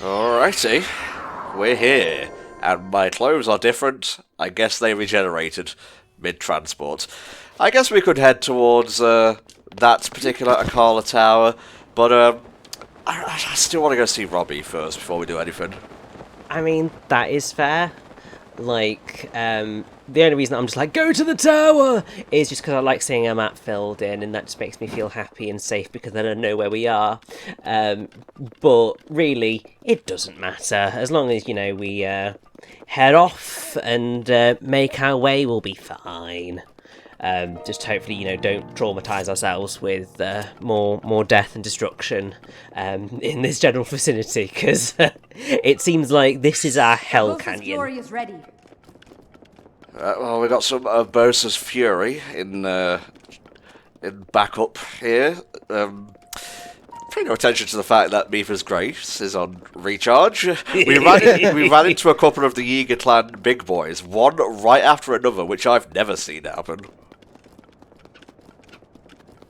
Alrighty, we're here, and my clothes are different. I guess they regenerated mid-transport. I guess we could head towards that particular Akkala tower, but I still want to go see Robbie first before we do anything. I mean, that is fair. The only reason I'm just like, go to the tower, is just because I like seeing a map filled in, and that just makes me feel happy and safe because then I know where we are. But really, it doesn't matter. As long as, we head off and make our way, we'll be fine. Just hopefully, don't traumatise ourselves with more death and destruction in this general vicinity, because it seems like this is our hell canyon. Fury is ready. Well, we got some Bosa's Fury in backup here. Pay no attention to the fact that Mifa's Grace is on recharge. We ran into a couple of the Yeager clan big boys, one right after another, which I've never seen happen.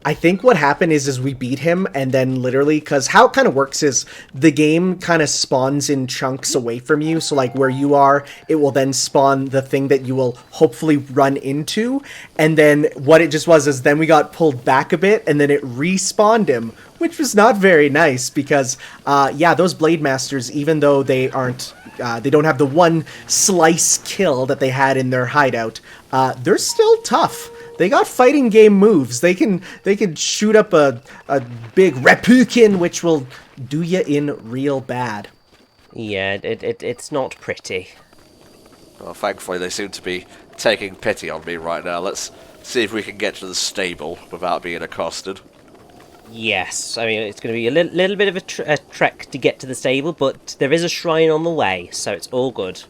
I think what happened is we beat him, and then literally, because how it kind of works is the game kind of spawns in chunks away from you, so like where you are, it will then spawn the thing that you will hopefully run into, and then what it just was is then we got pulled back a bit, and then it respawned him, which was not very nice, because, those Blade Masters, even though they aren't, they don't have the one slice kill that they had in their hideout, they're still tough. They got fighting game moves. They can shoot up a big Repukin, which will do you in real bad. Yeah, it's not pretty. Well, thankfully they seem to be taking pity on me right now. Let's see if we can get to the stable without being accosted. Yes, I mean, it's going to be a little bit of a trek to get to the stable, but there is a shrine on the way, so it's all good.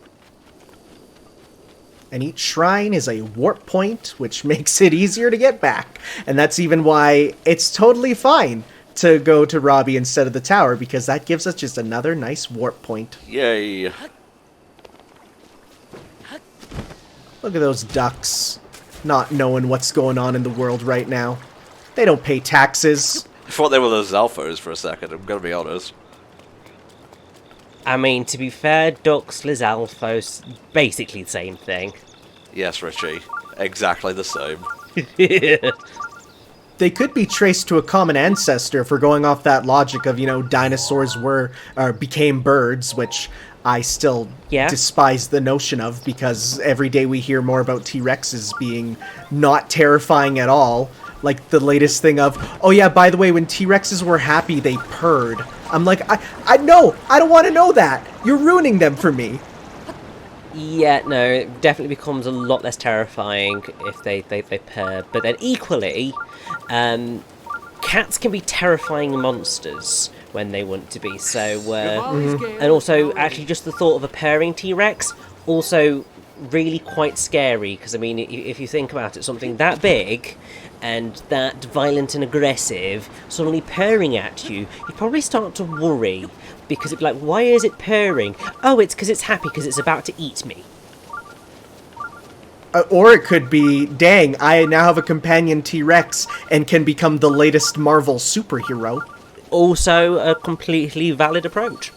And each shrine is a warp point, which makes it easier to get back. And that's even why it's totally fine to go to Robbie instead of the tower, because that gives us just another nice warp point. Yay. Look at those ducks, not knowing what's going on in the world right now. They don't pay taxes. I thought they were those Alphos for a second, I'm gonna be honest. I mean, to be fair, ducks, Lizalfos, basically the same thing. Yes, Richie. Exactly the same. They could be traced to a common ancestor if we're going off that logic of, dinosaurs became birds, which I still despise the notion of, because every day we hear more about T-Rexes being not terrifying at all. Like the latest thing of, oh yeah, by the way, when T-Rexes were happy, they purred. I'm like, I don't want to know that. You're ruining them for me. Yeah, no, it definitely becomes a lot less terrifying if they purr. But then equally, cats can be terrifying monsters when they want to be. So, and also, actually, just the thought of a purring T-Rex, also really quite scary. Because, I mean, if you think about it, something that big and that violent and aggressive suddenly purring at you, you'd probably start to worry, because it'd be like, why is it purring? Oh, it's because it's happy because it's about to eat me. Or it could be, dang, I now have a companion T-Rex and can become the latest Marvel superhero. Also a completely valid approach.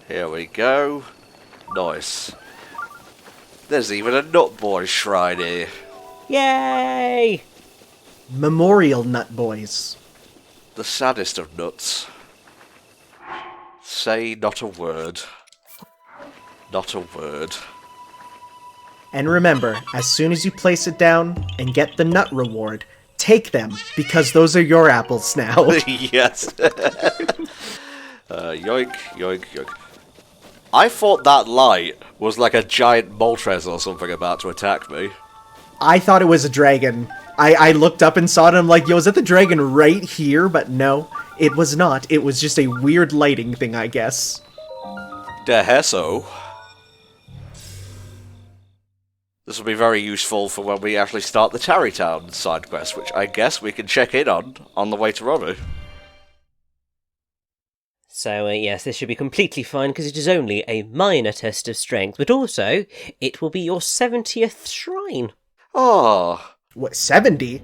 Here we go. Nice. There's even a Nut Boy shrine here. Yay! Memorial Nut Boys. The saddest of nuts. Say not a word. Not a word. And remember, as soon as you place it down and get the nut reward, take them, because those are your apples now. Yes. Yoink, yoink, yoink. I thought that light was like a giant Moltres or something about to attack me. I thought it was a dragon. I looked up and saw it and I'm like, yo, is that the dragon right here? But no, it was not. It was just a weird lighting thing, I guess. Deheso. This will be very useful for when we actually start the Tarrytown side quest, which I guess we can check in on the way to Robbie. So, yes, this should be completely fine, because it is only a minor test of strength, but also, it will be your 70th shrine. Oh. What, 70?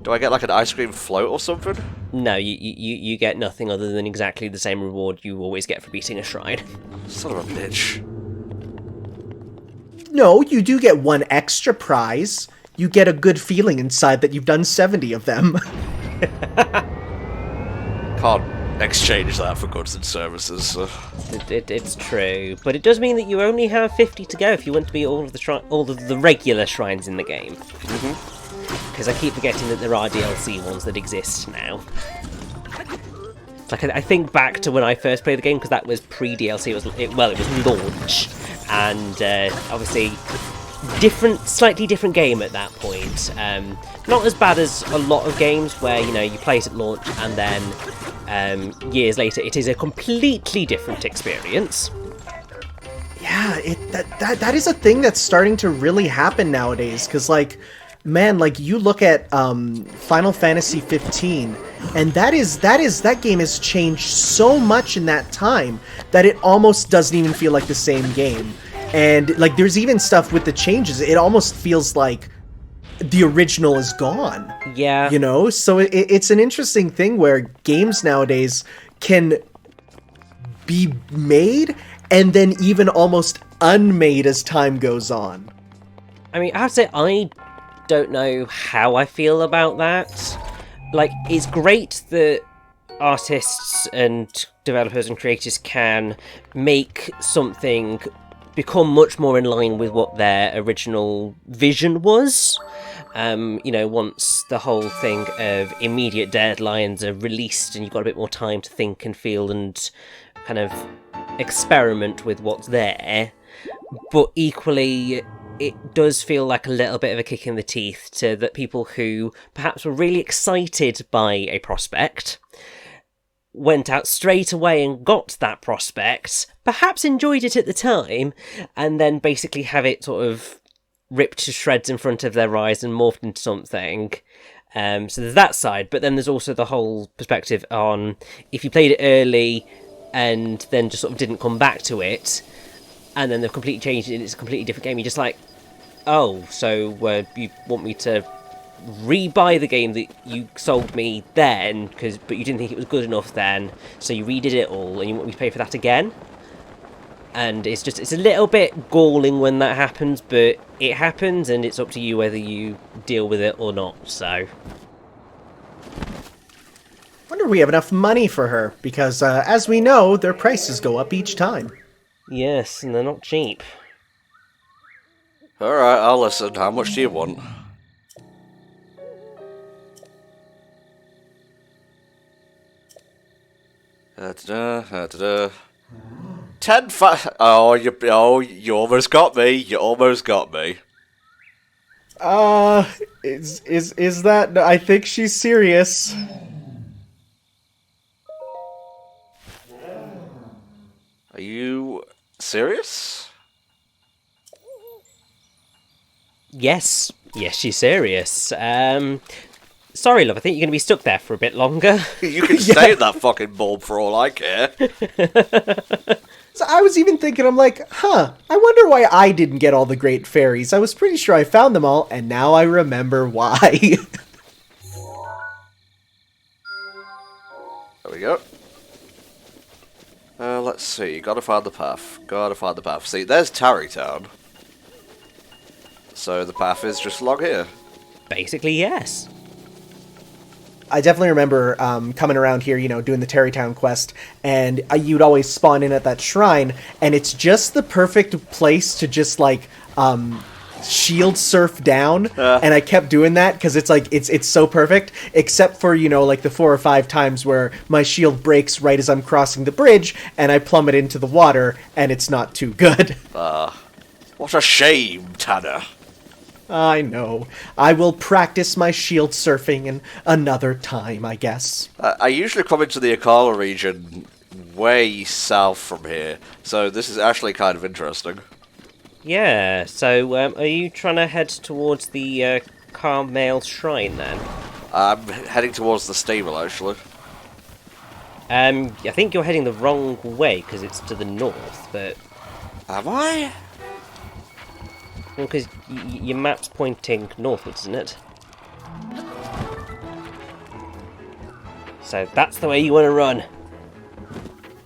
Do I get like an ice cream float or something? No, you get nothing other than exactly the same reward you always get for beating a shrine. Son of a bitch. No, you do get one extra prize. You get a good feeling inside that you've done 70 of them. Can't exchange that for goods and services. It's true, but it does mean that you only have 50 to go if you want to beat all of the regular shrines in the game. Because I keep forgetting that there are DLC ones that exist now. Like, I think back to when I first played the game, because that was pre-DLC, it was launch, and obviously slightly different game at that point. Not as bad as a lot of games where, you know, you play it at launch and then years later it is a completely different experience. Yeah, that is a thing that's starting to really happen nowadays, because, like, man, like, you look at Final Fantasy 15, and that game has changed so much in that time that it almost doesn't even feel like the same game. And, like, there's even stuff with the changes, it almost feels like the original is gone. Yeah. You know? So it's an interesting thing where games nowadays can be made and then even almost unmade as time goes on. I mean, I have to say, I don't know how I feel about that. Like, it's great that artists and developers and creators can make something become much more in line with what their original vision was. You know, once the whole thing of immediate deadlines are released and you've got a bit more time to think and feel and kind of experiment with what's there. But equally, it does feel like a little bit of a kick in the teeth to the people who perhaps were really excited by a prospect, went out straight away and got that prospect, perhaps enjoyed it at the time, and then basically have it sort of ripped to shreds in front of their eyes and morphed into something. So there's that side, but then there's also the whole perspective on if you played it early and then just sort of didn't come back to it, and then they've completely changed it and it's a completely different game. You're just like, oh, so you want me to rebuy the game that you sold me then, but you didn't think it was good enough then, so you redid it all and you want me to pay for that again? And it's a little bit galling when that happens, but it happens and it's up to you whether you deal with it or not, so. Wonder if we have enough money for her, because as we know, their prices go up each time. Yes, and they're not cheap. Alright, I'll listen. How much do you want? Oh, you almost got me. You almost got me. Is that? I think she's serious. Are you serious? Yes, she's serious. Sorry, love, I think you're going to be stuck there for a bit longer. You can stay at that fucking bulb for all I care. So I was even thinking, I'm like, I wonder why I didn't get all the great fairies. I was pretty sure I found them all, and now I remember why. There we go. Let's see. Gotta find the path. Gotta find the path. See, there's Tarrytown. So the path is just along here. Basically, yes. I definitely remember coming around here, you know, doing the Tarrytown quest, and you'd always spawn in at that shrine, and it's just the perfect place to just, like, shield surf down, and I kept doing that, because it's, like, it's so perfect, except for, you know, like, the 4 or 5 times where my shield breaks right as I'm crossing the bridge, and I plummet into the water, and it's not too good. What a shame, Tanner. I know. I will practice my shield surfing in another time, I guess. I usually come into the Akkala region way south from here, so this is actually kind of interesting. Yeah, so are you trying to head towards the Carmel Shrine then? I'm heading towards the stable, actually. I think you're heading the wrong way, because it's to the north, but... Am I? Because your map's pointing northwards, isn't it? So that's the way you want to run.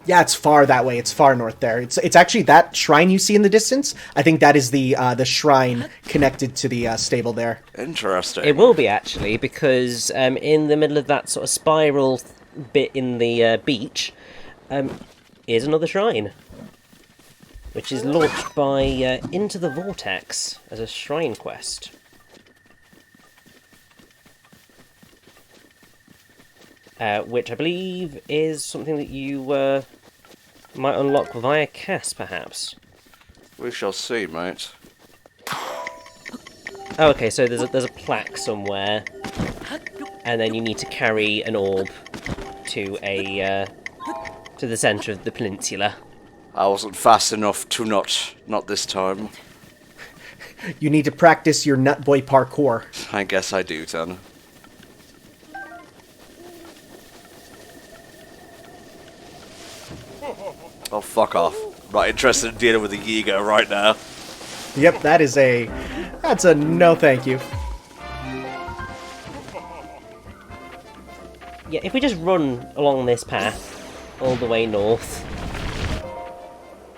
Yeah, it's far that way. It's far north there. It's actually that shrine you see in the distance. I think that is the shrine connected to the stable there. Interesting. It will be, actually, because in the middle of that sort of spiral bit in the beach is another shrine, which is launched by Into the Vortex as a shrine quest. Which I believe is something that you might unlock via Cass, perhaps. We shall see, mate. Oh, okay, so there's a plaque somewhere, and then you need to carry an orb to the centre of the peninsula. I wasn't fast enough to not this time. You need to practice your Nutboy parkour. I guess I do, then. Oh, fuck off. Not interested in dealing with the Yiga right now. Yep, that's a no thank you. Yeah, if we just run along this path all the way north.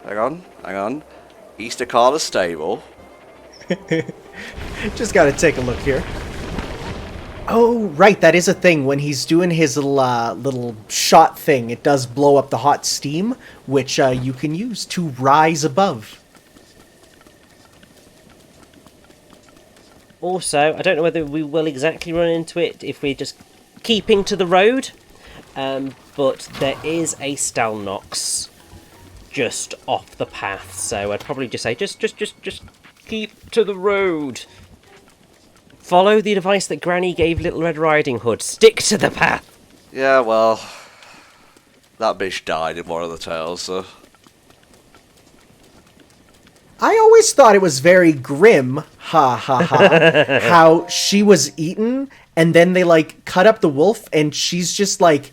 Hang on. East Akkala Stable. Just gotta take a look here. Oh, right, that is a thing. When he's doing his little shot thing, it does blow up the hot steam, which you can use to rise above. Also, I don't know whether we will exactly run into it if we're just keeping to the road, but there is a Stalnox just off the path, so I'd probably just say just keep to the road. Follow the advice that Granny gave Little Red Riding Hood. Stick to the path. Yeah, well, that bitch died in one of the tales, so... I always thought it was very grim, ha ha ha, how she was eaten, and then they, like, cut up the wolf, and she's just, like,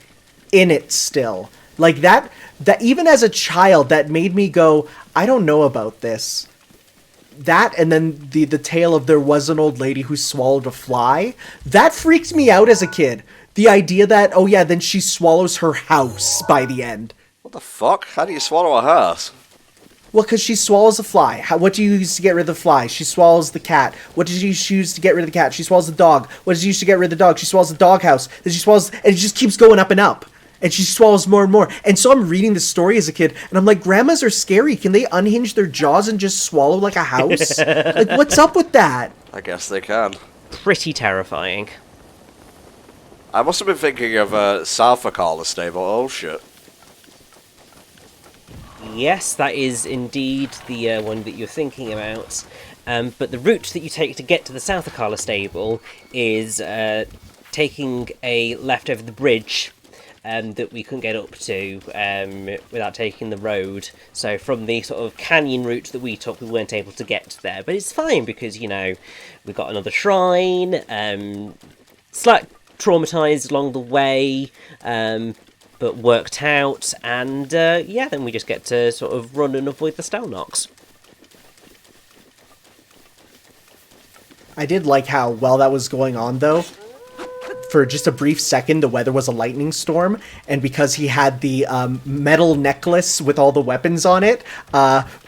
in it still. Like, that even as a child, that made me go, I don't know about this. That, and then the tale of there was an old lady who swallowed a fly, that freaked me out as a kid. The idea that, oh yeah, then she swallows her house by the end. What the fuck? How do you swallow a house? Well, because she swallows a fly. What do you use to get rid of the fly? She swallows the cat. What did you use to get rid of the cat? She swallows the dog. What did you use to get rid of the dog? She swallows the doghouse. Then she swallows, and it just keeps going up and up. And she swallows more and more. And so I'm reading the story as a kid, and I'm like, grandmas are scary. Can they unhinge their jaws and just swallow like a house? Like, what's up with that? I guess they can. Pretty terrifying. I must have been thinking of South Akkala Stable. Oh, shit. Yes, that is indeed the one that you're thinking about. But the route that you take to get to the South Akkala Stable is taking a left over the bridge that we couldn't get up to without taking the road. So from the sort of canyon route that we took, we weren't able to get there. But it's fine because, you know, we got another shrine, slight traumatised along the way, but worked out, and yeah, then we just get to sort of run and avoid the Stalnox. I did like how while that was going on, though, for just a brief second, the weather was a lightning storm, and because he had the metal necklace with all the weapons on it,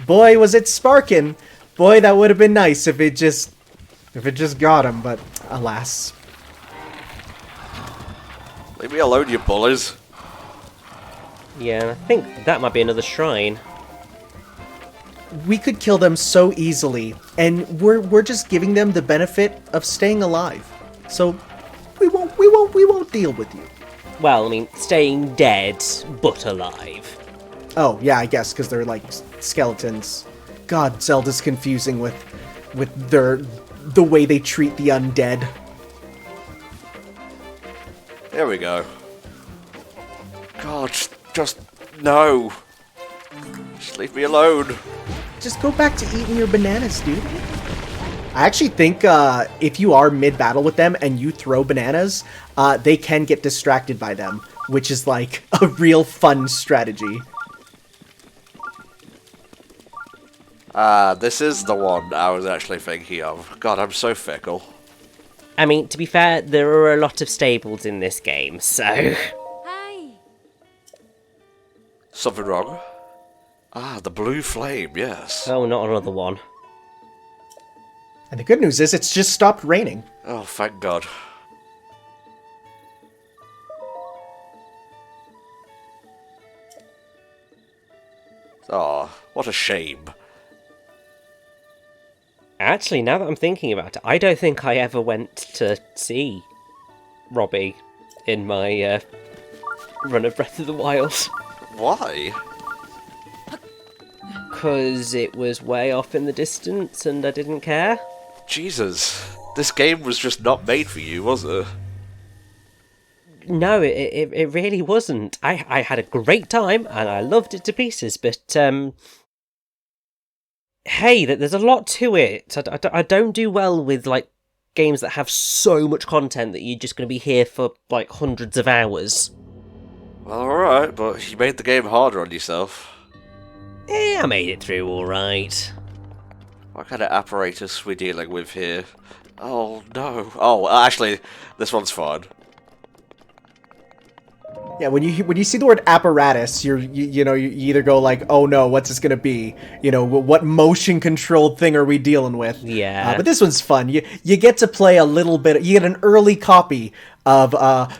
boy, was it sparking. Boy, that would have been nice if it just got him, but alas. Leave me alone, you bullies. Yeah, I think that might be another shrine. We could kill them so easily, and we're just giving them the benefit of staying alive. So we won't deal with you. Well, I mean, staying dead, but alive. Oh, yeah, I guess, because they're like skeletons. God, Zelda's confusing with the way they treat the undead. There we go. God, just no. Just leave me alone. Just go back to eating your bananas, dude. I actually think if you are mid-battle with them and you throw bananas, they can get distracted by them, which is like a real fun strategy. This is the one I was actually thinking of. God, I'm so fickle. I mean, to be fair, there are a lot of stables in this game, so... Something wrong? Ah, the blue flame, yes. Oh, not another one. And the good news is it's just stopped raining. Oh, thank God. Oh, what a shame. Actually, now that I'm thinking about it, I don't think I ever went to see Robbie in my run of Breath of the Wild. Why? Because it was way off in the distance and I didn't care. Jesus. This game was just not made for you, was it? No, it really wasn't. I had a great time and I loved it to pieces, but hey, there's a lot to it. I don't do well with like games that have so much content that you're just going to be here for like hundreds of hours. Well, alright, but you made the game harder on yourself. I made it through alright. What kind of apparatus we dealing with here? Oh, no. Oh, actually, this one's fine. Yeah, when you see the word apparatus, you either go like, oh no, what's this gonna be? You know, what motion controlled thing are we dealing with? Yeah. But this one's fun. You get to play a little bit. You get an early copy of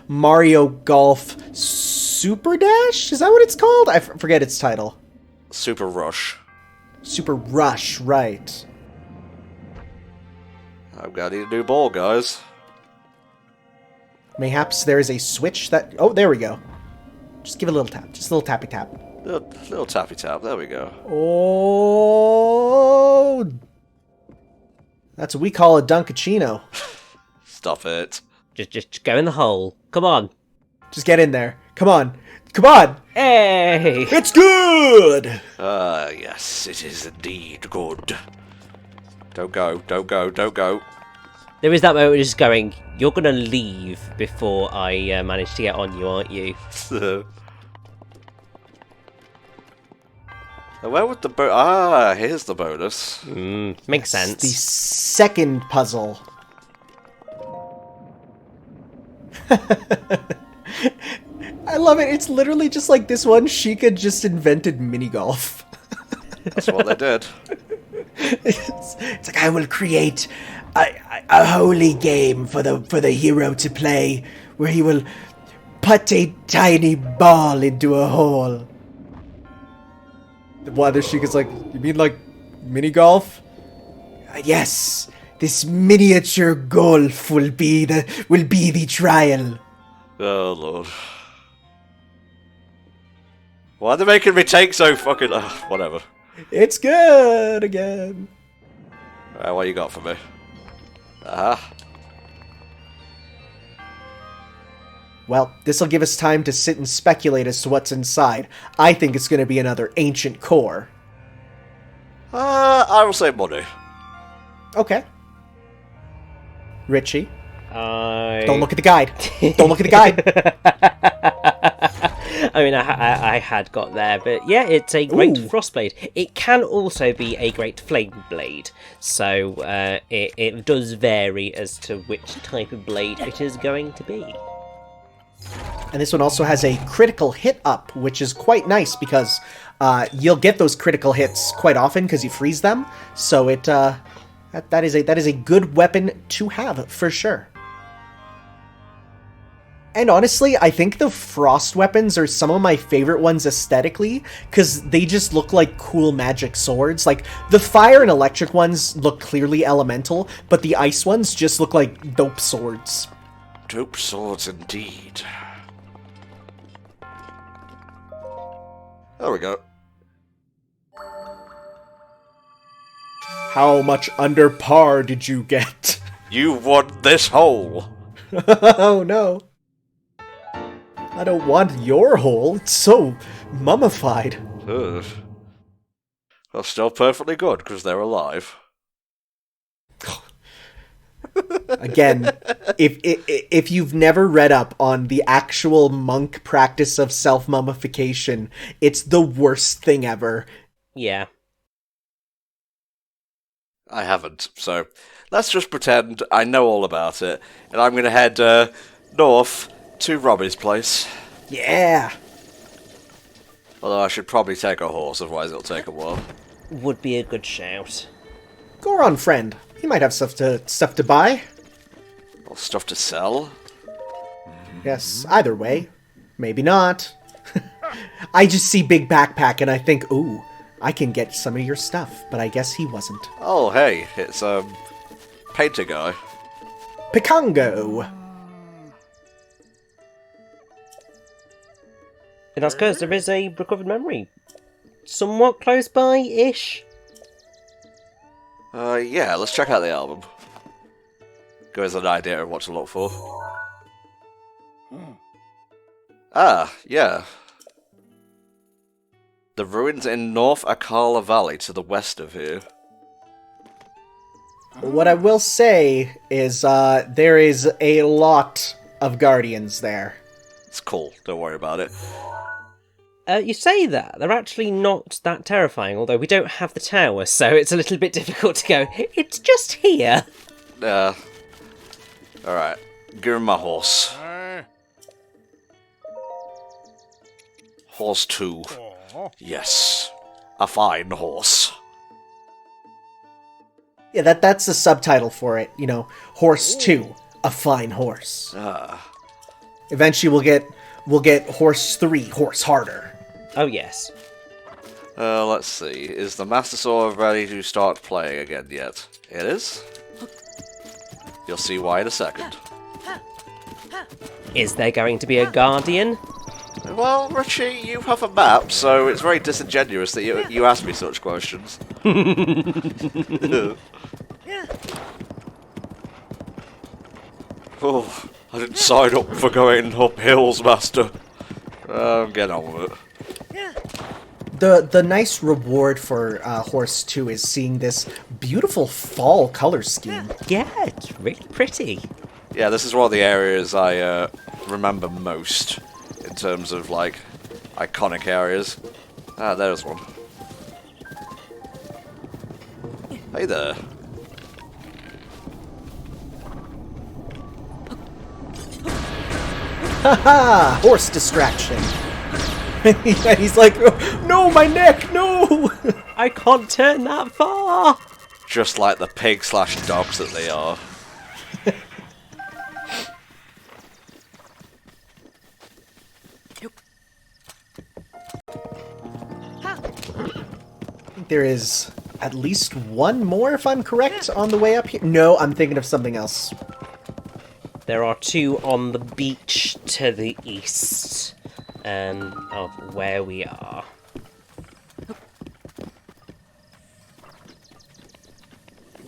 Mario Golf Super Dash. Is that what it's called? I forget its title. Super Rush. Super Rush, right? I'm gonna need a new ball, guys. Mayhaps there is a switch that... Oh, there we go. Just give it a little tap. Just a little tappy tap. Little tappy tap. There we go. Oh... That's what we call a Dunkachino. Stop it. Just go in the hole. Come on. Just get in there. Come on. Come on! Hey! It's good! Yes, it is indeed good. Don't go, don't go, don't go. There is that moment of just going, you're going to leave before I manage to get on you, aren't you? Where would the Ah, here's the bonus. Makes sense. The second puzzle. I love it. It's literally just like this one. Sheikah just invented mini golf. That's what they did. It's like, I will create a holy game for the hero to play, where he will put a tiny ball into a hole. While the Sheikah's like, you mean like mini golf? Yes, this miniature golf will be the trial. Oh lord. Why are they making me take so fucking... whatever. It's good again. Alright, what you got for me? Aha. Well, this will give us time to sit and speculate as to what's inside. I think it's going to be another ancient core. I will say money. Okay. Richie, I... don't look at the guide. Don't look at the guide. I mean, I had got there, but yeah, it's a great Ooh. frostblade. It can also be a great flame blade, so it does vary as to which type of blade it is going to be. And this one also has a critical hit up, which is quite nice because you'll get those critical hits quite often because you freeze them. So that is a good weapon to have for sure. And honestly, I think the frost weapons are some of my favorite ones aesthetically, because they just look like cool magic swords. Like, the fire and electric ones look clearly elemental, but the ice ones just look like dope swords. Dope swords indeed. There we go. How much under par did you get? You won this hole. Oh no. I don't want your hole. It's so mummified. Ugh. Well, still perfectly good, because they're alive. Again, if you've never read up on the actual monk practice of self-mummification, it's the worst thing ever. Yeah. I haven't, so let's just pretend I know all about it, and I'm going to head north to Robbie's place. Yeah. Although I should probably take a horse, otherwise it'll take a while. Would be a good shout. Go on, friend. He might have stuff to buy. Or stuff to sell. Yes, either way. Maybe not. I just see Big Backpack and I think, ooh, I can get some of your stuff, but I guess he wasn't. Oh, hey, it's, painter guy. Pikango! And that's because there is a recovered memory. Somewhat close by-ish. Yeah, let's check out the album. Give us an idea of what to look for. Ah, yeah. The ruins in North Akkala Valley to the west of here. What I will say is, there is a lot of guardians there. It's cool, don't worry about it. You say that. They're actually not that terrifying, although we don't have the tower, so it's a little bit difficult to go, it's just here. Alright. Give him my horse. Horse 2. Yes. A fine horse. Yeah, that's the subtitle for it. You know, Horse 2, a fine horse. Eventually we'll get Horse 3, Horse Harder. Oh, yes. Let's see. Is the Master Sword ready to start playing again yet? It is? You'll see why in a second. Is there going to be a guardian? Well, Richie, you have a map, so it's very disingenuous that you ask me such questions. Oh, I didn't sign up for going up hills, Master. Get on with it. The nice reward for Horse 2 is seeing this beautiful fall color scheme. Yeah, it's really pretty. Yeah, this is one of the areas I remember most in terms of, like, iconic areas. Ah, there's one. Hey there. Haha! Horse distraction. He's like, no, my neck, no! I can't turn that far! Just like the pig/dogs that they are. There is at least one more, if I'm correct, on the way up here. No, I'm thinking of something else. There are 2 on the beach to the east of where we are.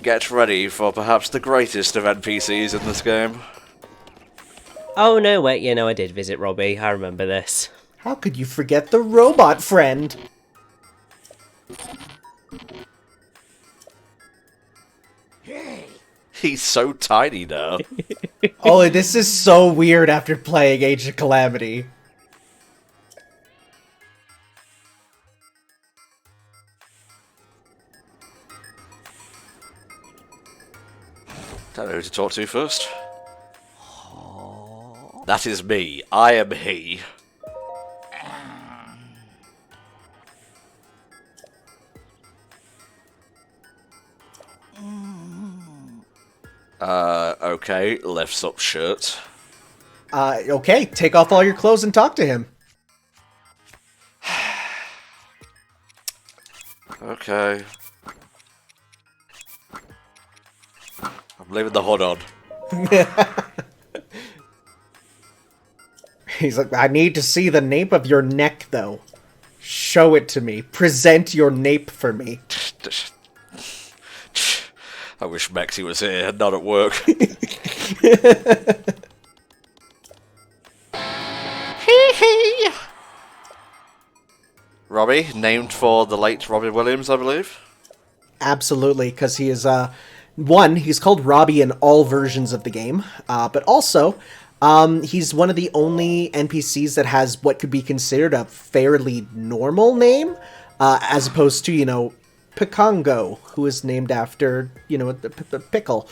Get ready for perhaps the greatest of NPCs in this game. Oh no, wait, you know I did visit Robbie, I remember this. How could you forget the robot friend? He's so tiny now. Oh, this is so weird after playing Age of Calamity. Don't know who to talk to first. That is me. I am he. Okay, lifts up shirt. Okay, take off all your clothes and talk to him. Okay. I'm leaving the hood on. He's like, I need to see the nape of your neck, though. Show it to me. Present your nape for me. I wish Mexi was here, not at work. Robbie, named for the late Robbie Williams, I believe. Absolutely, because he is, one, he's called Robbie in all versions of the game, but also, he's one of the only NPCs that has what could be considered a fairly normal name, as opposed to, you know, Pikango, who is named after, you know, the pickle.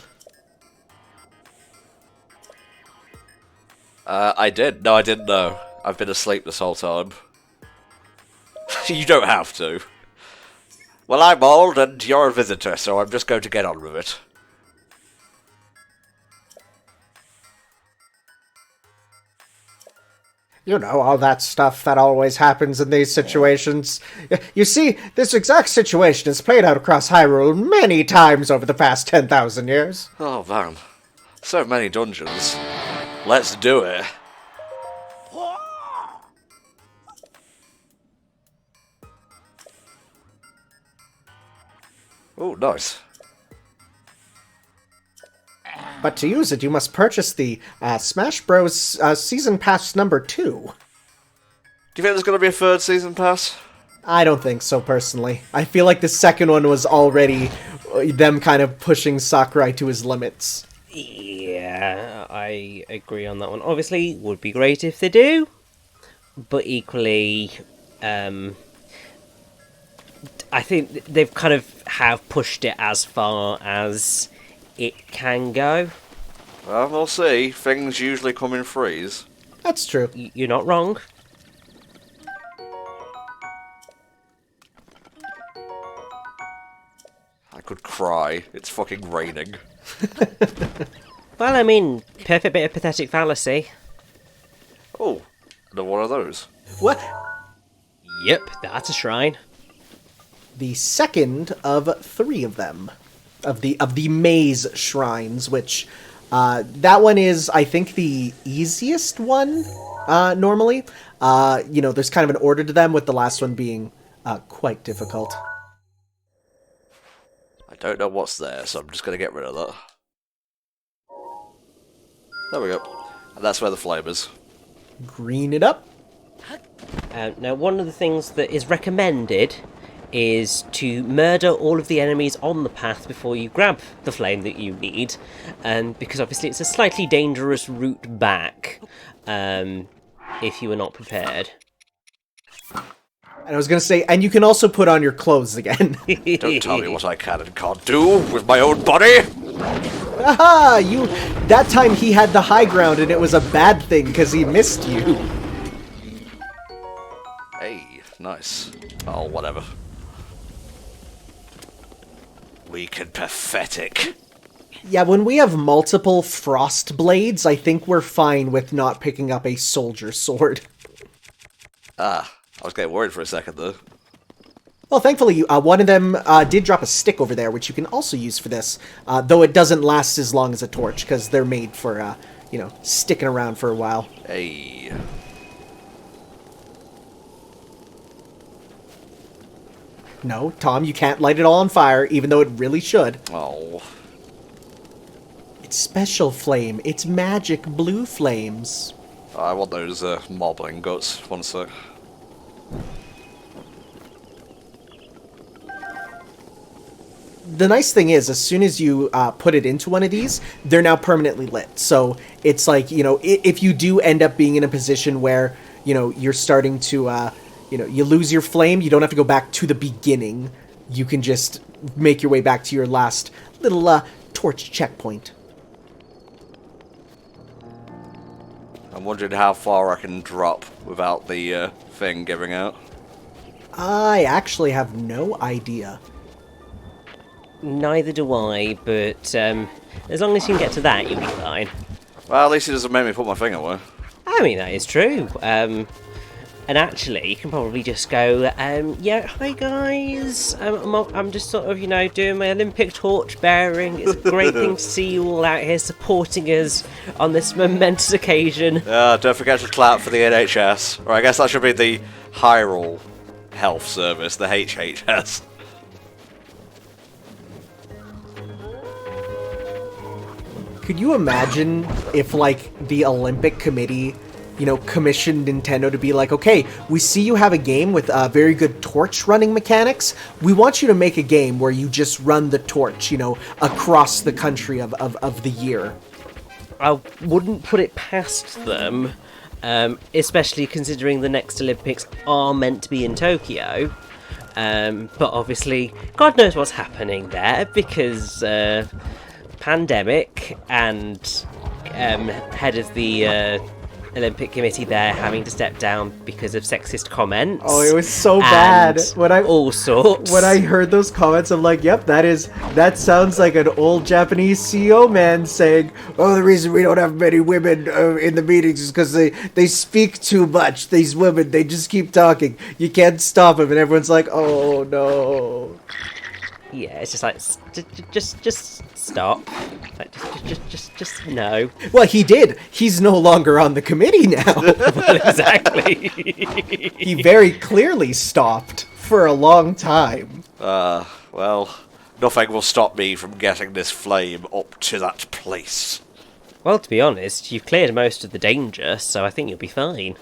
I did. No, I didn't know. I've been asleep this whole time. You don't have to. Well, I'm old and you're a visitor, so I'm just going to get on with it. You know, all that stuff that always happens in these situations. You see, this exact situation has played out across Hyrule many times over the past 10,000 years. Oh, man. So many dungeons. Let's do it. Oh, nice. But to use it, you must purchase the Smash Bros. Season Pass number 2. Do you think there's going to be a third season pass? I don't think so, personally. I feel like the second one was already them kind of pushing Sakurai to his limits. Yeah, I agree on that one. Obviously, would be great if they do, but equally, I think they've kind of have pushed it as far as it can go. Well, we'll see. Things usually come in threes. That's true. You're not wrong. I could cry. It's fucking raining. Well, I mean, perfect bit of pathetic fallacy. Oh, another one of those. What? Yep, that's a shrine. The second of 3 of them. Of the maze shrines, which that one is, I think, the easiest one normally. You know, there's kind of an order to them, with the last one being quite difficult. I don't know what's there, so I'm just going to get rid of that. There we go. And that's where the flame is. Green it up. Now, one of the things that is recommended is to murder all of the enemies on the path before you grab the flame that you need, because obviously it's a slightly dangerous route back if you are not prepared. And I was going to say, and you can also put on your clothes again. Don't tell me what I can and can't do with my own body! Aha! That time he had the high ground and it was a bad thing because he missed you. Hey, nice. Oh, whatever. Weak and pathetic. Yeah, when we have multiple frost blades, I think we're fine with not picking up a soldier sword. Ah, I was getting worried for a second, though. Well, thankfully, one of them did drop a stick over there, which you can also use for this, though it doesn't last as long as a torch, because they're made for, you know, sticking around for a while. Hey. No, Tom, you can't light it all on fire, even though it really should. Oh. It's special flame. It's magic blue flames. I want those mobbling guts. One sec. The nice thing is, as soon as you put it into one of these, they're now permanently lit. So it's like, you know, if you do end up being in a position where, you know, you're starting to, you know, you lose your flame, you don't have to go back to the beginning. You can just make your way back to your last little torch checkpoint. I'm wondering how far I can drop without the thing giving out. I actually have no idea. Neither do I, but as long as you can get to that, you'll be fine. Well, at least it doesn't make me put my finger away. I mean, that is true. And actually, you can probably just go, yeah, hi guys, I'm just sort of, you know, doing my Olympic torch bearing. It's a great thing to see you all out here supporting us on this momentous occasion. Don't forget to clap for the NHS. Or I guess that should be the Hyrule Health Service, the HHS. Could you imagine if, like, the Olympic Committee, you know, commissioned Nintendo to be like, okay, we see you have a game with very good torch running mechanics. We want you to make a game where you just run the torch, you know, across the country of the year. I wouldn't put it past them, especially considering the next Olympics are meant to be in Tokyo. But obviously, God knows what's happening there, because pandemic and head of the Olympic Committee there having to step down because of sexist comments. Oh, it was so bad. And all sorts. When I heard those comments, I'm like, yep, that sounds like an old Japanese CEO man saying, oh, the reason we don't have many women in the meetings is because they speak too much. These women, they just keep talking. You can't stop them. And everyone's like, oh, no. Yeah, it's just like, just stop. Like, just no. Well, he did. He's no longer on the committee now. Well, exactly. He very clearly stopped for a long time. Well, nothing will stop me from getting this flame up to that place. Well, to be honest, you've cleared most of the danger, so I think you'll be fine.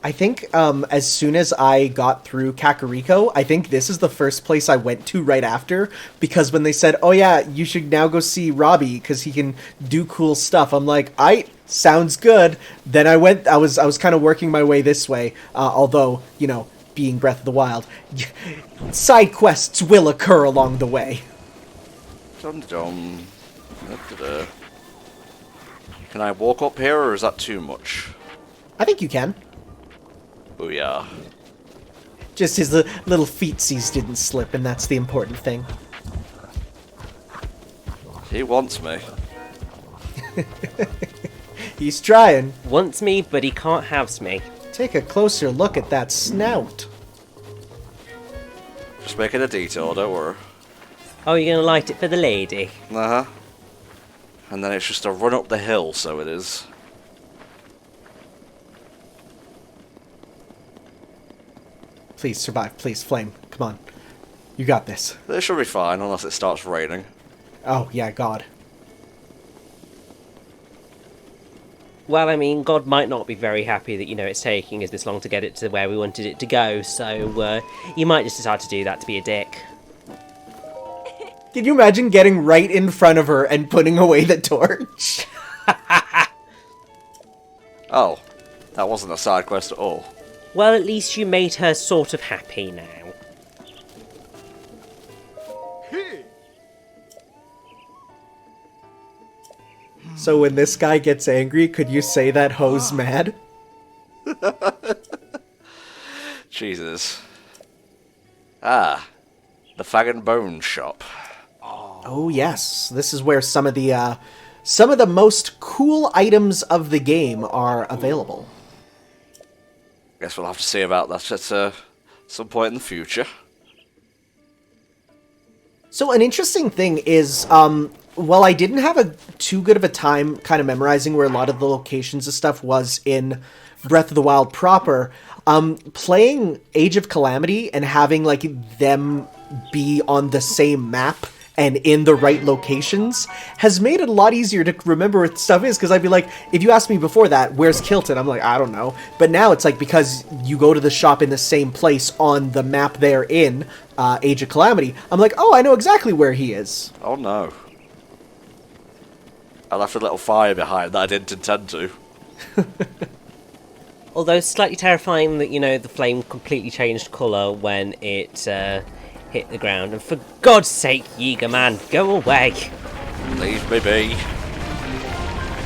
I think as soon as I got through Kakariko, I think this is the first place I went to right after, because when they said, oh yeah, you should now go see Robbie because he can do cool stuff, I'm like, sounds good. Then I was kind of working my way this way, although, you know, being Breath of the Wild, side quests will occur along the way. Dum-dum. Da-da-da. Can I walk up here, or is that too much? I think you can. Booyah. Just his little feetsies didn't slip, and that's the important thing. He wants me. He's trying. Wants me, but he can't have me. Take a closer look at that snout. Just making a detour, don't worry. Oh, you're gonna light it for the lady? Uh-huh. And then it's just a run up the hill, so it is. Please survive. Please, Flame. Come on. You got this. This should be fine, unless it starts raining. Oh, yeah, God. Well, I mean, God might not be very happy that, you know, it's taking us this long to get it to where we wanted it to go, so you might just decide to do that to be a dick. Can you imagine getting right in front of her and putting away the torch? Oh, that wasn't a side quest at all. Well, at least you made her sort of happy now. So when this guy gets angry, could you say that hoe's mad? Jesus. Ah, the Fag and Bone shop. Oh yes, this is where some of the most cool items of the game are available. Guess we'll have to see about that at some point in the future. So an interesting thing is, well, I didn't have too good of a time kind of memorizing where a lot of the locations and stuff was in Breath of the Wild proper. Playing Age of Calamity and having like them be on the same map and in the right locations has made it a lot easier to remember what stuff is, because I'd be like, if you asked me before that, where's Kilton? I'm like, I don't know. But now it's like, because you go to the shop in the same place on the map they're in, Age of Calamity, I'm like, oh, I know exactly where he is. Oh no. I left a little fire behind that I didn't intend to. Although it's slightly terrifying that, you know, the flame completely changed colour when it hit the ground. And for God's sake, Yiga man, go away. Leave me be.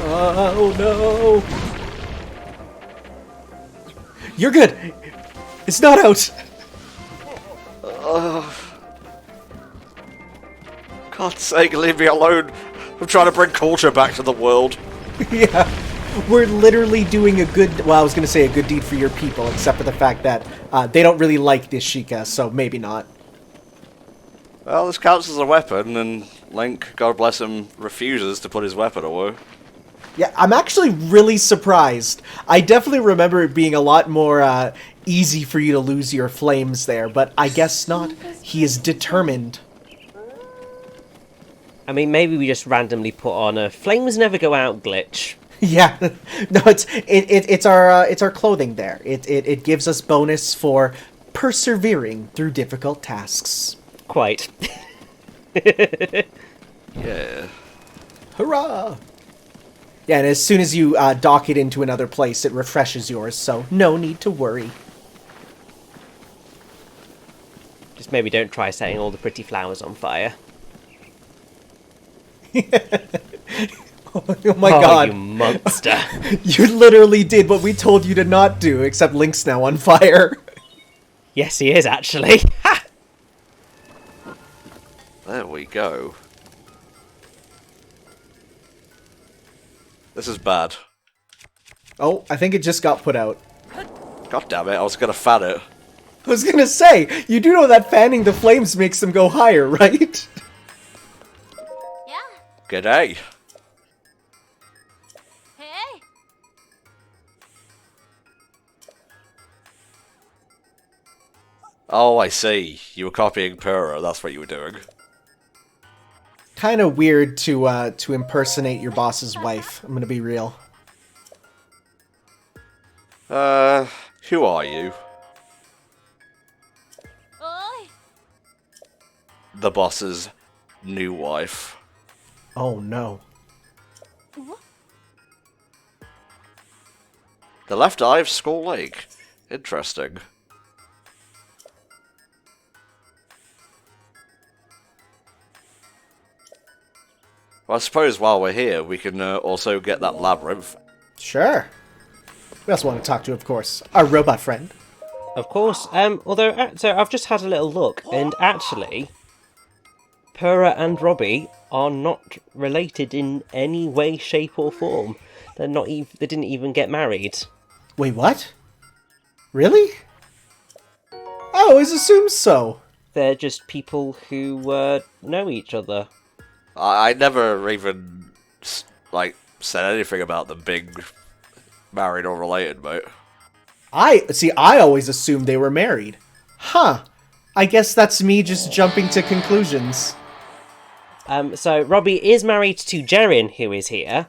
Oh no. You're good. It's not out. God's sake, leave me alone. I'm trying to bring culture back to the world. Yeah. We're literally doing a good, well, I was going to say a good deed for your people, except for the fact that they don't really like this Sheikah, so maybe not. Well, this counts as a weapon, and Link, God bless him, refuses to put his weapon away. Yeah, I'm actually really surprised. I definitely remember it being a lot more easy for you to lose your flames there, but I guess not. He is determined. I mean, maybe we just randomly put on a flames never go out glitch. Yeah, no, it's our clothing there. It gives us bonus for persevering through difficult tasks. Quite. Yeah. Hurrah! Yeah, and as soon as you dock it into another place, it refreshes yours, so no need to worry. Just maybe don't try setting all the pretty flowers on fire. Oh my Oh, god. you monster. You literally did what we told you to not do, except Link's now on fire. Yes, he is, actually. Ha! There we go. This is bad. Oh, I think it just got put out. God damn it, I was gonna fan it. I was gonna say, you do know that fanning the flames makes them go higher, right? Yeah. G'day. Hey. Oh, I see. You were copying Pura, that's what you were doing. Kind of weird to impersonate your boss's wife, I'm gonna be real. Who are you? Oi. The boss's new wife. Oh no. The left eye of Skull Lake. Interesting. Well, I suppose while we're here, we can also get that labyrinth. Sure. We also want to talk to, of course, our robot friend. Of course. Although, so I've just had a little look, and actually, Pura and Robbie are not related in any way, shape, or form. They're not. They didn't even get married. Wait, what? Really? I always assumed so. They're just people who know each other. I never even, like, said anything about them being married or related, mate. I always assumed they were married. Huh. I guess that's me just jumping to conclusions. So Robbie is married to Jerin, who is here,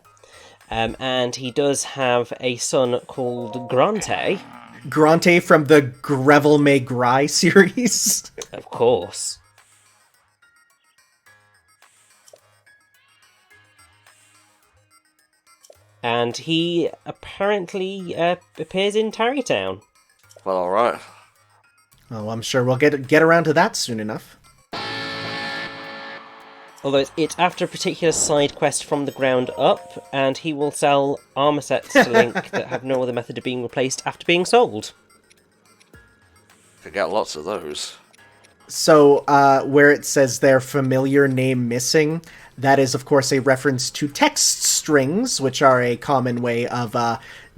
and he does have a son called Grante. Grante from the Greville May Gry series. Of course. And he apparently appears in Tarrytown. Well, alright. Oh, I'm sure we'll get around to that soon enough. Although it's after a particular side quest from the ground up, and he will sell armor sets to Link that have no other method of being replaced after being sold. Could get lots of those. So, where it says their familiar name missing, that is, of course, a reference to text strings, which are a common way of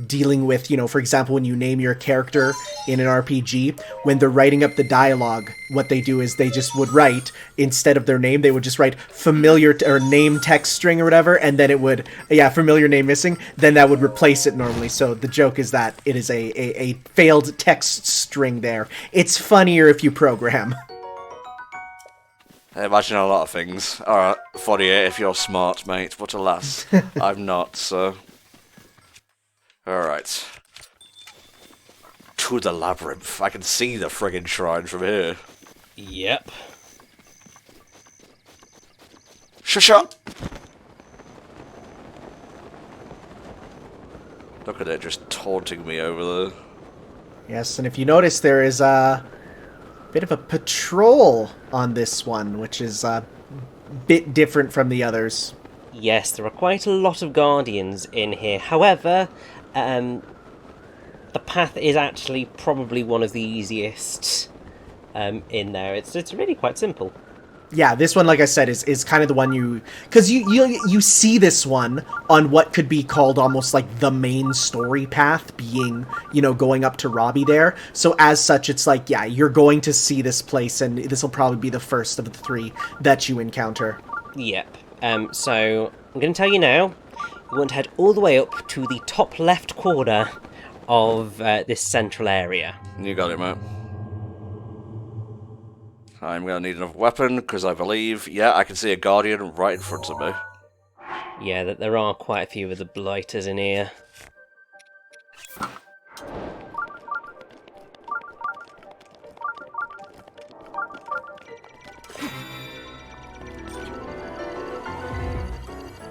dealing with, you know, for example, when you name your character in an RPG, when they're writing up the dialogue, what they do is they just would write, instead of their name, they would just write familiar or name text string or whatever, and then it would, yeah, familiar name missing, then that would replace it normally. So the joke is that it is a failed text string there. It's funnier if you program. I imagine a lot of things. Alright, funny if you're smart, mate, but alas, I'm not, so... Alright. To the labyrinth. I can see the friggin' shrine from here. Yep. Shush up! Look at it just taunting me over there. Yes, and if you notice, there is a bit of a patrol on this one, which is a bit different from the others. Yes, there are quite a lot of guardians in here. However, the path is actually probably one of the easiest in there. It's really quite simple. Yeah, this one, like I said, is kind of the one you... Because you see this one on what could be called almost like the main story path, being, you know, going up to Robbie there. So as such, it's like, yeah, you're going to see this place, and this will probably be the first of the three that you encounter. Yep. So, I'm going to tell you now, you want to head all the way up to the top left corner of this central area. You got it, mate. I'm gonna need another weapon, because I believe, yeah, I can see a guardian right in front of me. Yeah, that there are quite a few of the blighters in here.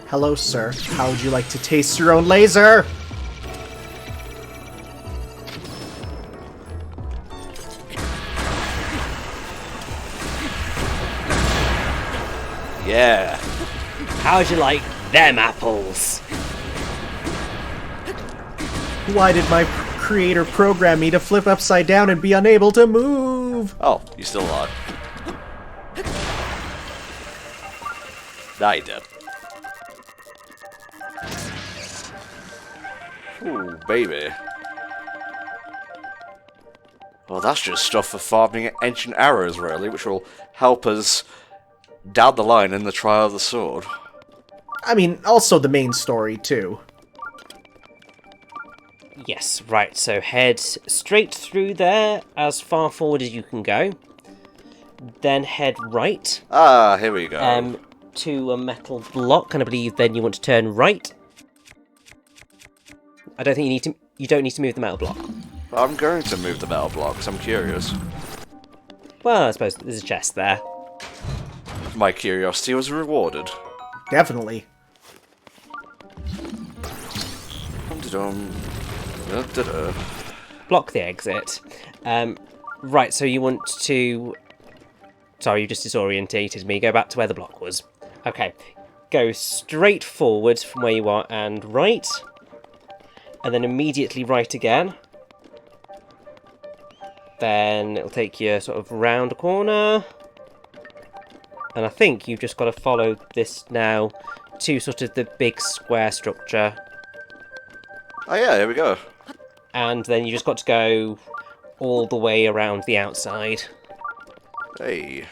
Hello, sir. How would you like to taste your own laser? Yeah. How would you like them apples. Why did my creator program me to flip upside down and be unable to move? Oh, you still alive. Now you're dead. Ooh, baby. Well, that's just stuff for farming ancient arrows, really, which will help us down the line in the Trial of the Sword. I mean, also the main story, too. Yes, right, so head straight through there, as far forward as you can go. Then head right. Ah, here we go. To a metal block, and I believe then you want to turn right. I don't think you don't need to move the metal block. I'm going to move the metal block, because I'm curious. Well, I suppose there's a chest there. My curiosity was rewarded. Definitely. Block the exit. Right, so you want to... Sorry, you just disorientated me. Go back to where the block was. Okay. Go straight forward from where you are and right. And then immediately right again. Then it'll take you sort of round a corner. And I think you've just got to follow this now to sort of the big square structure. Oh yeah, here we go. And then you just got to go all the way around the outside. Hey.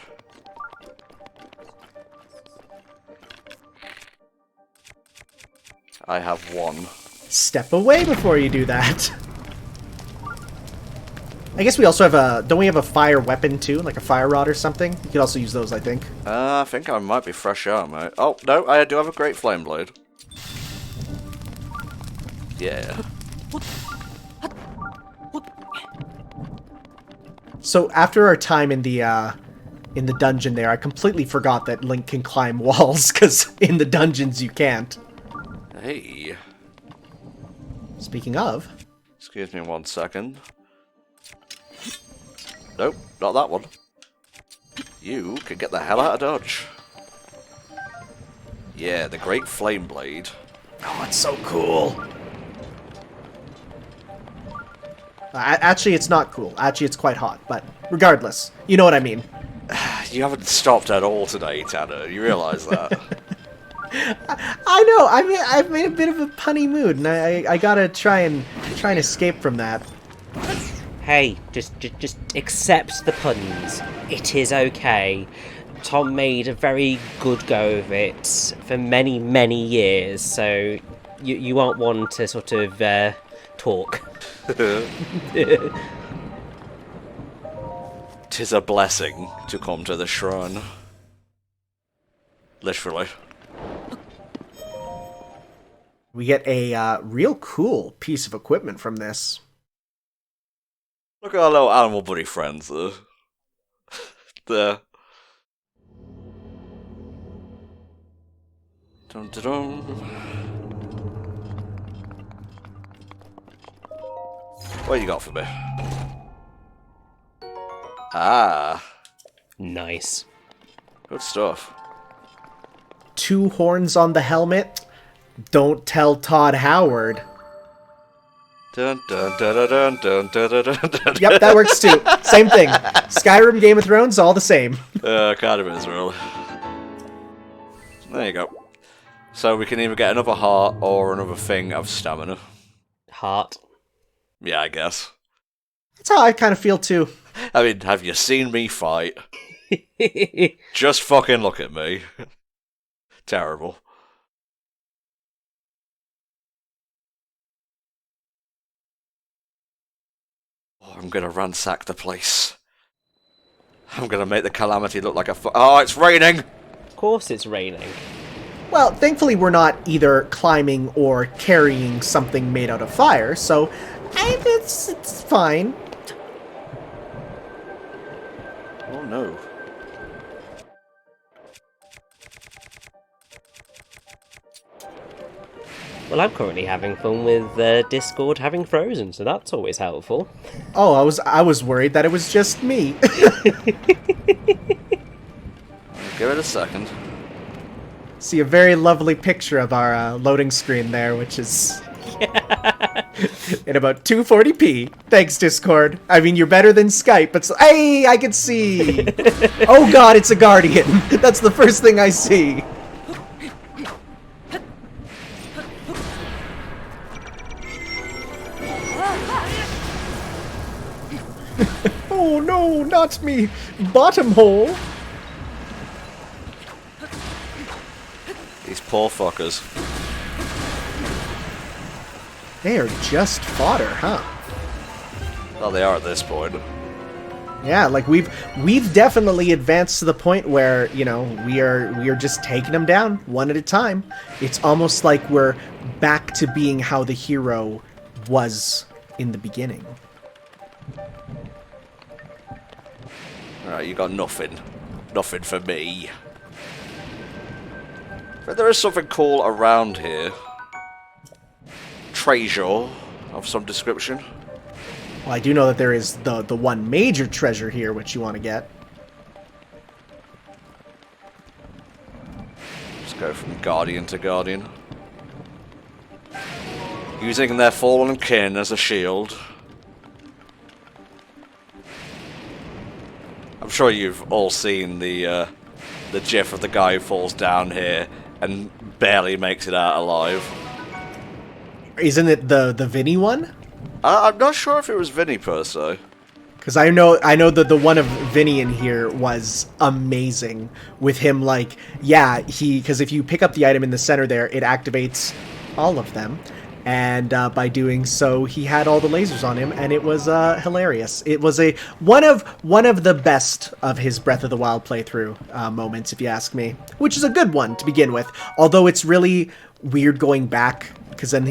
I have one. Step away before you do that. I guess we also have a... Don't we have a fire weapon, too? Like a fire rod or something? You could also use those, I think. I think I might be fresh out, mate. Oh, no, I do have a great flame blade. Yeah. So, after our time in the dungeon there, I completely forgot that Link can climb walls, because in the dungeons you can't. Hey. Speaking of... Excuse me 1 second. Nope, not that one. You can get the hell out of Dodge. Yeah, the Great Flame Blade. Oh, it's so cool. Actually, it's not cool. Actually, it's quite hot. But regardless, you know what I mean. You haven't stopped at all today, Tanner. You realise that? I know. I mean, I've made a bit of a punny mood, and I gotta try and escape from that. Hey, just accept the puns. It is okay. Tom made a very good go of it for many, many years, so you aren't one to sort of talk. 'Tis a blessing to come to the shrine. Literally. We get a real cool piece of equipment from this. Look at our little animal buddy friends there. Dun, dun, dun. What you got for me? Ah, Nice. good stuff. 2 horns on the helmet. Don't tell Todd Howard. Dun, dun, dun, dun, dun, dun, dun, dun, dun. Yep, that works too. Same thing. Skyrim, Game of Thrones, all the same. Kind of is, really. There you go. So we can either get another heart or another thing of stamina. Heart. Yeah, I guess. That's how I kind of feel too. I mean, have you seen me fight? Just fucking look at me. Terrible. Oh, I'm gonna ransack the place. I'm gonna make the calamity look like a oh, it's raining! Of course it's raining. Well, thankfully we're not either climbing or carrying something made out of fire, so it's fine. Oh no. Well, I'm currently having fun with Discord having frozen, so that's always helpful. Oh, I was worried that it was just me. Give it a second. See a very lovely picture of our loading screen there, which is in about 240p. Thanks, Discord. I mean, you're better than Skype, but hey, I can see. Oh God, it's a Guardian. That's the first thing I see. Oh no, not me. Bottom hole. These poor fuckers. They are just fodder, huh? Well, they are at this point. Yeah, like we've definitely advanced to the point where, you know, we are just taking them down one at a time. It's almost like we're back to being how the hero was in the beginning. Alright, you got nothing. Nothing for me. But there is something cool around here. Treasure of some description. Well, I do know that there is the one major treasure here which you want to get. Let's go from Guardian to Guardian. Using their fallen kin as a shield. I'm sure you've all seen the gif of the guy who falls down here and barely makes it out alive. Isn't it the Vinny one? I'm not sure if it was Vinny per se. Because I know that the one of Vinny in here was amazing. With him, like, yeah, because if you pick up the item in the center there, it activates all of them. And by doing so, he had all the lasers on him, and it was hilarious. It was one of the best of his Breath of the Wild playthrough moments, if you ask me. Which is a good one to begin with. Although it's really weird going back, because then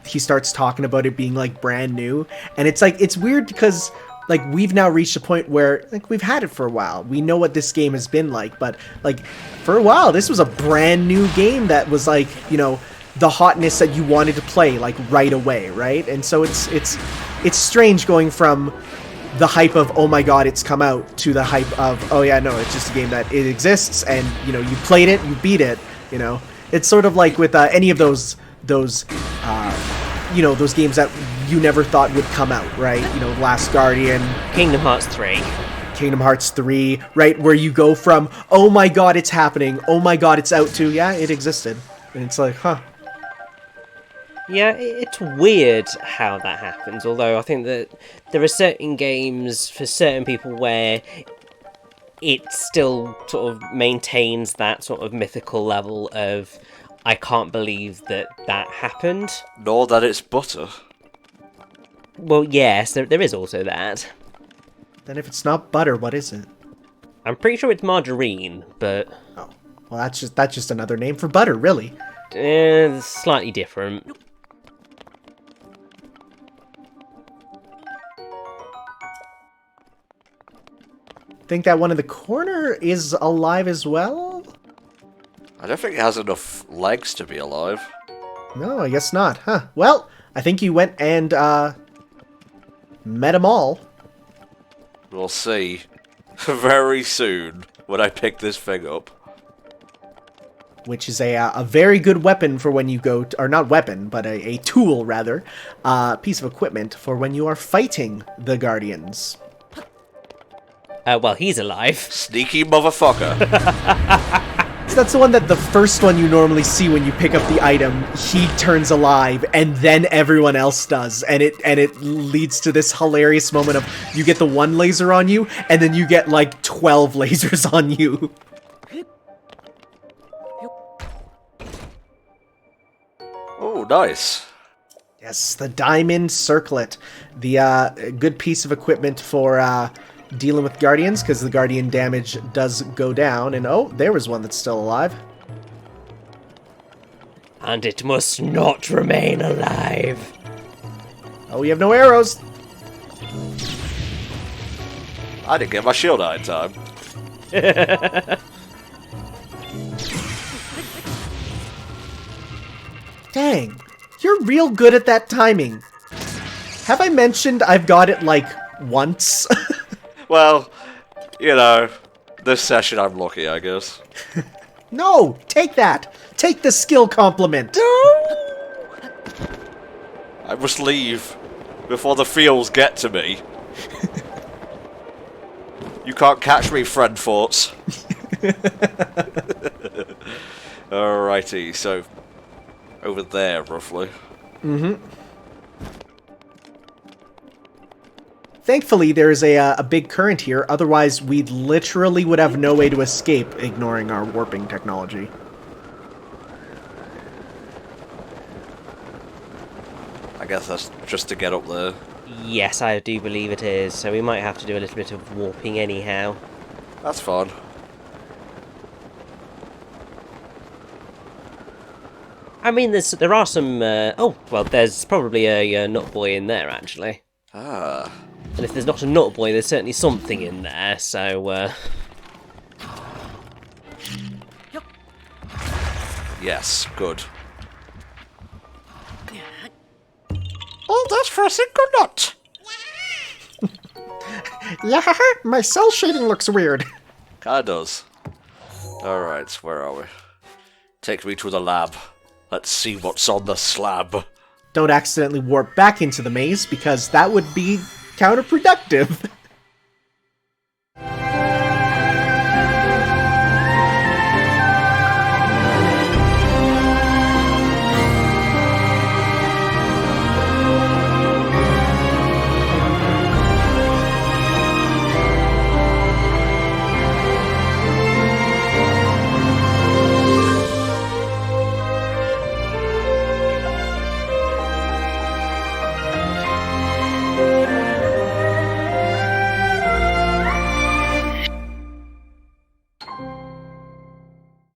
he starts talking about it being like brand new, and it's like it's weird because like we've now reached a point where like we've had it for a while. We know what this game has been like, but like for a while this was a brand new game that was like, you know, the hotness that you wanted to play like right away, right? And so it's strange going from the hype of oh my god it's come out to the hype of oh yeah no it's just a game that it exists and you know you played it, you beat it, you know. It's sort of like with any of those you know, those games that you never thought would come out, right? You know, Last Guardian, Kingdom Hearts 3. Kingdom Hearts 3, right? Where you go from, oh my god, it's happening, oh my god, it's out, to, yeah, it existed. And it's like, huh. Yeah, it's weird how that happens, although I think that there are certain games for certain people where it still sort of maintains that sort of mythical level of I can't believe that happened. Nor that it's butter. Well, yes, there is also that. Then if it's not butter, what is it? I'm pretty sure it's margarine, but... Oh, well that's just another name for butter, really. Slightly different. Think that one in the corner is alive as well? I don't think it has enough legs to be alive. No, I guess not. Huh. Well, I think you went and, met them all. We'll see. Very soon, when I pick this thing up. Which is a very good weapon for when you go... or not weapon, but a tool, rather. Piece of equipment for when you are fighting the Guardians. Well, he's alive. Sneaky motherfucker. So that's the one that the first one you normally see when you pick up the item, he turns alive, and then everyone else does, and it leads to this hilarious moment of you get the one laser on you, and then you get like 12 lasers on you. Oh, nice. Yes, the Diamond Circlet, the good piece of equipment for dealing with Guardians, because the Guardian damage does go down, and oh, there was one that's still alive. And it must not remain alive. Oh, we have no arrows. I didn't get my shield out in time. Dang, you're real good at that timing. Have I mentioned I've got it like once? Well, you know, this session I'm lucky, I guess. No! Take that! Take the skill compliment! I must leave before the feels get to me. You can't catch me, friend thoughts. Alrighty, so over there, roughly. Thankfully, there's a big current here, otherwise we literally would have no way to escape, ignoring our warping technology. I guess that's just to get up there. Yes, I do believe it is. So we might have to do a little bit of warping anyhow. That's fun. I mean, there are some... oh, well, there's probably a nut boy in there, actually. Ah. And if there's not a nut boy, there's certainly something in there, so... Yes, good. All this for a single nut! Yeah, my cell shading looks weird. Kinda does. Alright, where are we? Take me to the lab. Let's see what's on the slab. Don't accidentally warp back into the maze, because that would be counterproductive.